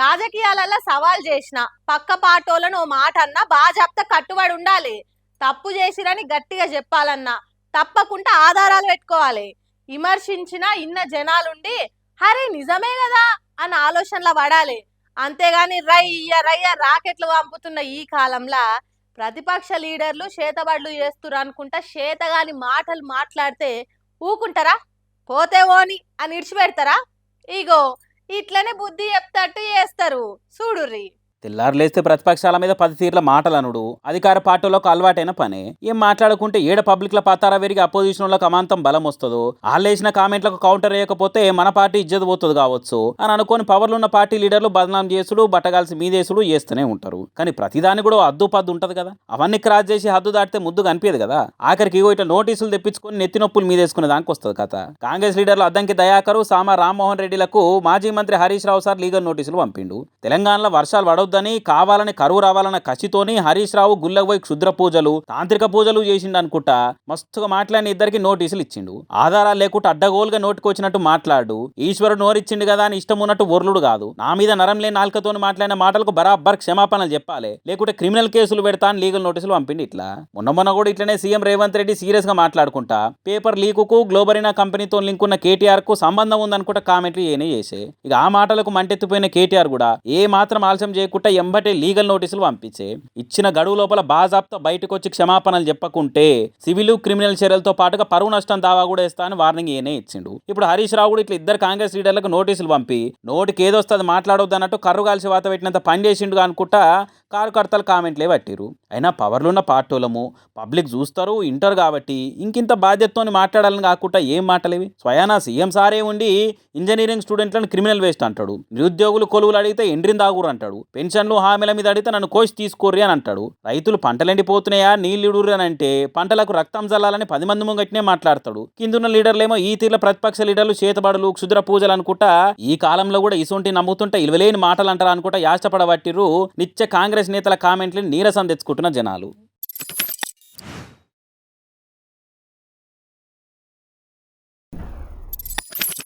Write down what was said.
రాజకీయాలలో సవాల్ చేసిన పక్క పాటోలను ఓ మాట అన్నా బాజాప్తా కట్టుబడి ఉండాలి. తప్పు చేసిరని గట్టిగా చెప్పాలన్నా తప్పకుండా ఆధారాలు పెట్టుకోవాలి. విమర్శించిన ఇన్న జనాలుండి హరే నిజమే కదా అని ఆలోచనలో పడాలి. అంతేగాని రయ్య రయ్య రాకెట్లు పంపుతున్న ఈ కాలంలో ప్రతిపక్ష లీడర్లు చేతబడులు చేస్తురు అనుకుంటా చేతగాని మాటలు మాట్లాడితే ఊకుంటారా? పోతే ఓని అని ఇడిచిపెడతారా? ఇగో ఇట్లనే బుద్ధి చెప్తట్టు చేస్తారు చూడుర్రి. తెల్లారులేస్తే ప్రతిపక్షాల మీద 10 తీర్ల మాటలు అనుడు అధికార పార్టీలకు అలవాటైన పనే. ఏం మాట్లాడుకుంటే ఏడ పబ్లిక్ల పతారా పెరిగి అపోజిషన్ వాళ్ళకి అమాంతం బలం వస్తుందో, వాళ్ళేసిన కామెంట్లకు కౌంటర్ వేయకపోతే మన పార్టీ ఇజ్జత్ పోతుంది కావచ్చు అని అనుకొని పవర్లు ఉన్న పార్టీ లీడర్లు బదనాం చేసుడు బట్టగాల్సి మీదేసుడు చేస్తూనే ఉంటారు. కానీ ప్రతిదాని కూడా హద్దు పద్దు ఉంటది కదా. అవన్నీ క్రాస్ చేసి హద్దు దాటితే ముద్దు కనిపించదు కదా. ఆఖరికి ఇగో ఇట్లా నోటీసులు తెప్పించుకొని నెత్తి నొప్పులు మీదేసుకునే దానికి వస్తుంది కథ. కాంగ్రెస్ లీడర్లు అద్దంకి దయాకరు సామా రామ్మోహన్ రెడ్డిలకు మాజీ మంత్రి హరీష్ రావు సార్ లీగల్ నోటీసులు పంపిండు. తెలంగాణలో వర్షాలు పడవద్దని కావాలని కరువు రావాలన్న కసితోని హరీష్ రావు గుళ్ళకు పోయి క్షుద్ర పూజలు తాంత్రిక పూజలు చేసిండు అనుకుంటా మస్తుగా మాట్లాడిన ఇద్దరికి నోటీసులు ఇచ్చిండు. ఆధారాలు లేకుండా అడ్డగోలుగా నోటికొచ్చినట్టు మాట్లాడు ఈశ్వరుడు నోరిచ్చిండు కదా అని ఇష్టం ఉన్నట్టు ఒర్లుడు కాదు. నా మీద నరం లేని నాలుకతోని మాట్లాడిన మాటలకు బరాబర్ క్షమాపణలు చెప్పాలి, లేకుంటే క్రిమినల్ కేసులు పెడతా అని లీగల్ నోటీసులు పంపిండి. ఇట్లా మొన్న కూడా ఇట్లనే సీఎం రేవంత్ రెడ్డి సీరియస్ గా మాట్లాడుకుంటా పేపర్ లీకుకు గ్లోబరీనా కంపెనీతో లింక్ ఉన్న కేటీఆర్ కు సంబంధం ఉందనుకుంటా కామెంట్లు ఏనే చేసే. ఇక ఆ మాటలకు మంటెత్తిపోయిన కేటీఆర్ కూడా ఏ మాత్రం ఆలస్యం చేయకుండా ఎంబటే లీగల్ నోటీసులు పంపించే. ఇచ్చిన గడువు లోపల బాజాప్తా బయటకు వచ్చి క్షమాపణలు చెప్పకుంటే సివిల్ క్రిమినల్ చర్యలతో పాటుగా పరువు నష్టం దావా కూడా ఇస్తా అని వార్నింగ్ ఏనే ఇచ్చిండు. ఇప్పుడు హరీష్ రావు కూడా ఇట్లా ఇద్దరు కాంగ్రెస్ లీడర్లకు నోటీసులు పంపి నోటికి ఏదొస్తుంది మాట్లాడొద్దు అన్నట్టు కర్రు కాల్చి వాత పెట్టినంత పని చేసిండు అనుకుంటా కార్యకర్తలు కామెంట్లే పట్టిరు. అయినా పవర్లున్న పార్టీలము పబ్లిక్ చూస్తారు ఇంటర్ కాబట్టి ఇంకింత బాధ్యతతోని మాట్లాడాలని కాకుండా ఏం మాటలేవి. స్వయానా సీఎం సారే ఉండి ఇంజనీరింగ్ స్టూడెంట్లను క్రిమినల్ వేస్ట్ అంటాడు, నిరుద్యోగులు కొలువులు అడిగితే ఎండ్రిన్ దాగురు అంటాడు, పెన్షన్లు హామీల మీద అడిగితే నన్ను కోసి తీసుకోర్రి అని అంటాడు, రైతులు పంటలు ఎండిపోతున్నాయా నీళ్ళిడుర్రి అని అంటే పంటలకు రక్తం జల్లాలని 10 మంది ముంగట్నే మాట్లాడతాడు. కిందున్న లీడర్లేమో ఈ తీర్ల ప్రతిపక్ష లీడర్లు చేతబడులు క్షుద్ర పూజలు అనుకుంటా ఈ కాలంలో కూడా ఇసొంటి నమ్ముతుంటే ఇలువలేని మాటలు అంటారా అనుకుంటా యాష్టపడబట్టిర్రు నిత్య కాంగ్రెస్ నేతల కామెంట్లు నీరసం తెచ్చుకుంటున్న జనాలు.